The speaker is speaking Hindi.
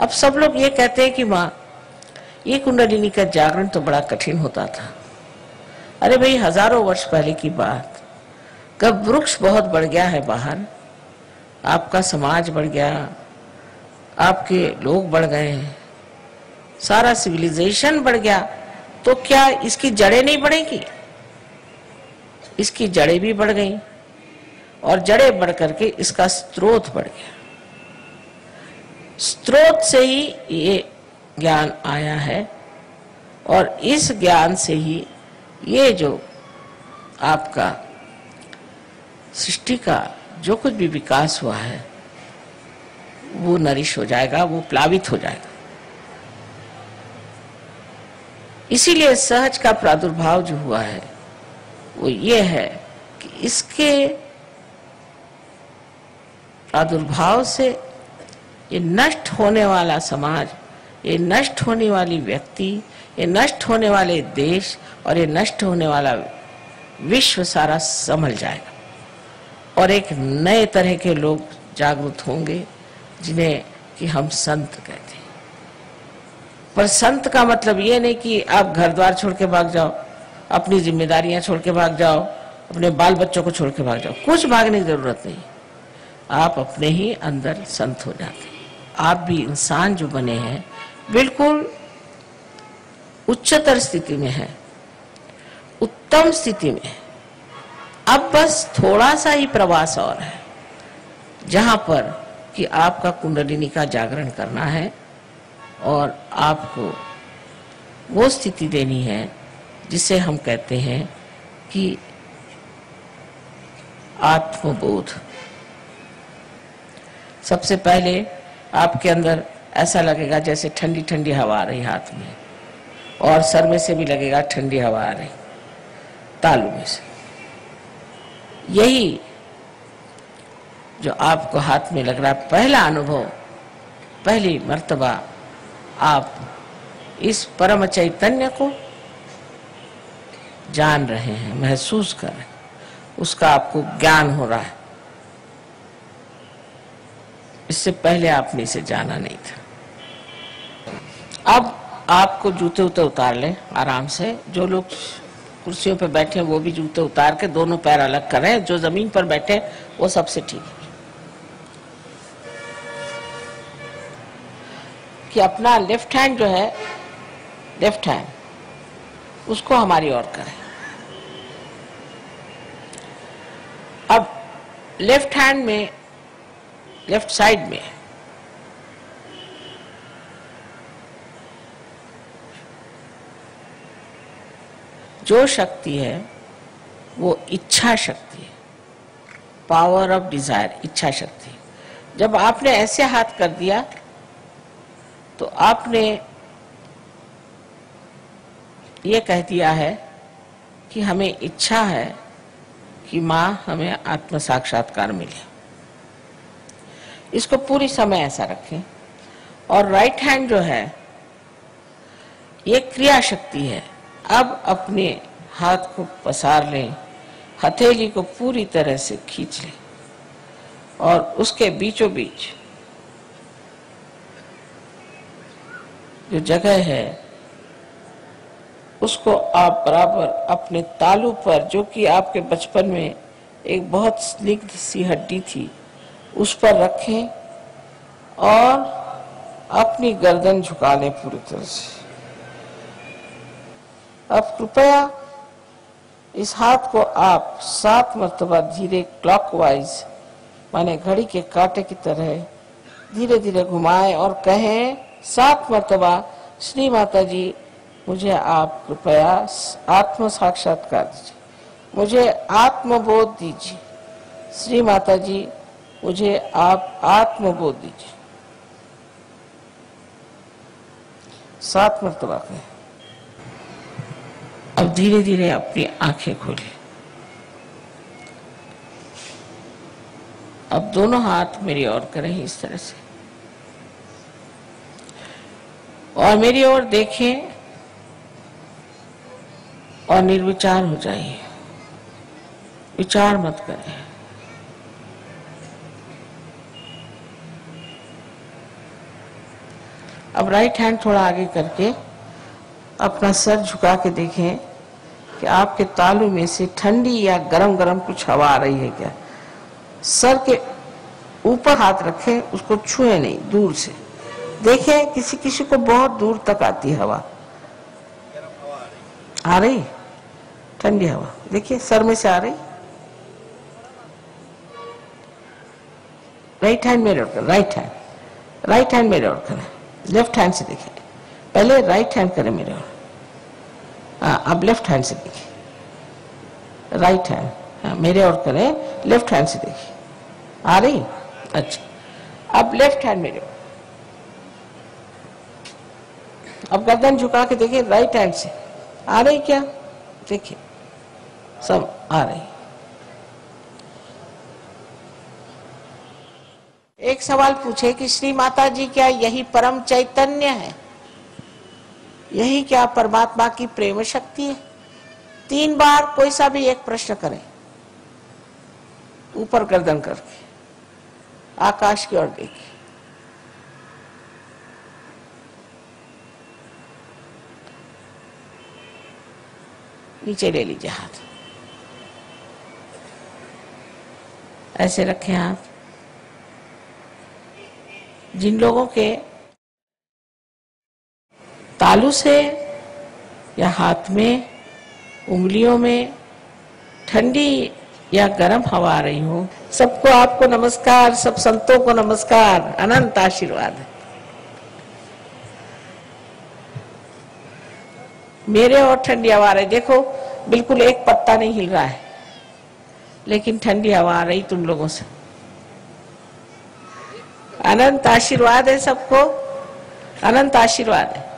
अब सब लोग ये कहते हैं कि माँ, ये कुंडलिनी का जागरण तो बड़ा कठिन होता था। अरे भाई, हजारों वर्ष पहले की बात, कब वृक्ष बहुत बढ़ गया है बाहर, आपका समाज बढ़ गया, आपके लोग बढ़ गए हैं, सारा सिविलाइजेशन बढ़ गया, तो क्या इसकी जड़ें नहीं बढ़ेंगी? इसकी जड़ें भी बढ़ गई और जड़ें बढ़ करके इसका स्रोत बढ़ गया। स्रोत से ही ये ज्ञान आया है और इस ज्ञान से ही ये जो आपका सृष्टि का जो कुछ भी विकास हुआ है वो नरिश हो जाएगा, वो प्लावित हो जाएगा। इसीलिए सहज का प्रादुर्भाव जो हुआ है वो ये है कि इसके प्रादुर्भाव से ये नष्ट होने वाला समाज, ये नष्ट होने वाली व्यक्ति, ये नष्ट होने वाले देश और ये नष्ट होने वाला विश्व सारा संभल जाएगा और एक नए तरह के लोग जागृत होंगे जिन्हें कि हम संत कहते हैं। पर संत का मतलब ये नहीं कि आप घर द्वार छोड़ के भाग जाओ, अपनी जिम्मेदारियां छोड़ के भाग जाओ, अपने बाल बच्चों को छोड़ के भाग जाओ। कुछ भागने की जरूरत नहीं, आप अपने ही अंदर संत हो जाते हैं। आप भी इंसान जो बने हैं बिल्कुल उच्चतर स्थिति में है, उत्तम स्थिति में है। अब बस थोड़ा सा ही प्रवास और है जहां पर कि आपका कुंडलिनी का जागरण करना है और आपको वो स्थिति देनी है जिसे हम कहते हैं कि आत्मबोध। सबसे पहले आपके अंदर ऐसा लगेगा जैसे ठंडी ठंडी हवा आ रही हाथ में, और सर में से भी लगेगा ठंडी हवा आ रही तालू में से। यही जो आपको हाथ में लग रहा है, पहला अनुभव, पहली मर्तबा आप इस परम चैतन्य को जान रहे हैं, महसूस कर रहे हैं, उसका आपको ज्ञान हो रहा है। इससे पहले आपने इसे जाना नहीं था। अब आपको जूते उते उतार लें आराम से। जो लोग कुर्सियों पे बैठे हैं वो भी जूते उतार के दोनों पैर अलग करें। जो जमीन पर बैठे वो सबसे ठीक है कि अपना लेफ्ट हैंड जो है, लेफ्ट हैंड उसको हमारी ओर करें। अब लेफ्ट हैंड में, लेफ्ट साइड में जो शक्ति है वो इच्छा शक्ति है, पावर ऑफ डिजायर, इच्छा शक्ति। जब आपने ऐसे हाथ कर दिया तो आपने ये कह दिया है कि हमें इच्छा है कि माँ हमें आत्म साक्षात्कार मिले। इसको पूरी समय ऐसा रखें। और राइट हैंड जो है ये क्रिया शक्ति है। अब अपने हाथ को पसार लें, हथेली को पूरी तरह से खींच लें और उसके बीचों बीच जो जगह है उसको आप बराबर अपने तालू पर, जो कि आपके बचपन में एक बहुत स्निग्ध सी हड्डी थी, उस पर रखें और अपनी गर्दन झुका लें पूरी तरह से। अब कृपया इस हाथ को आप 7 मर्तबा धीरे क्लॉकवाइज, माने घड़ी के कांटे की तरह धीरे धीरे घुमाएं और कहें 7 मर्तबा, श्री माता जी मुझे आप कृपया आत्म साक्षात्कार दीजिए, मुझे आत्मबोध दीजिए, श्री माता जी मुझे आप आत्मबोध दीजिए। 7 मर्तबा कहें। अब धीरे धीरे अपनी आंखें खोलें। अब दोनों हाथ मेरी ओर करें इस तरह से और मेरी ओर देखें और निर्विचार हो जाइए, विचार मत करें। अब राइट हैंड थोड़ा आगे करके अपना सर झुका के देखें कि आपके तालू में से ठंडी या गरम गरम कुछ हवा आ रही है क्या। सर के ऊपर हाथ रखें, उसको छुए नहीं, दूर से देखें। किसी किसी को बहुत दूर तक आती है हवा, आ रही ठंडी हवा, देखिए सर में से आ रही। राइट हैंड मेरे ओर करें, राइट हैंड मेरे ओर करें, लेफ्ट हैंड से देखिए। पहले राइट हैंड करें मेरे ओर, हाँ अब लेफ्ट हैंड से देखिए। राइट हैंड, हाँ मेरे ओर करें, लेफ्ट हैंड से देखिए। आ रही? अच्छा। अब लेफ्ट हैंड मेरे ओर, अब गर्दन झुका के देखिए राइट हैंड से। आ रही क्या? देखिए सब आ रही। एक सवाल पूछे कि श्री माता जी क्या यही परम चैतन्य है? यही क्या परमात्मा की प्रेम शक्ति है? 3 बार कोई सा भी एक प्रश्न करें, ऊपर गर्दन करके आकाश की ओर देखिए। नीचे ले लीजिए हाथ, ऐसे रखें हाथ। जिन लोगों के तालू से या हाथ में, उंगलियों में ठंडी या गर्म हवा आ रही हो, सबको आपको नमस्कार, सब संतों को नमस्कार, अनंत आशीर्वाद है। मेरे और ठंडी हवा आ रही, देखो बिल्कुल एक पत्ता नहीं हिल रहा है, लेकिन ठंडी हवा आ रही तुम लोगों से। अनंत आशीर्वाद है सबको, अनंत आशीर्वाद है।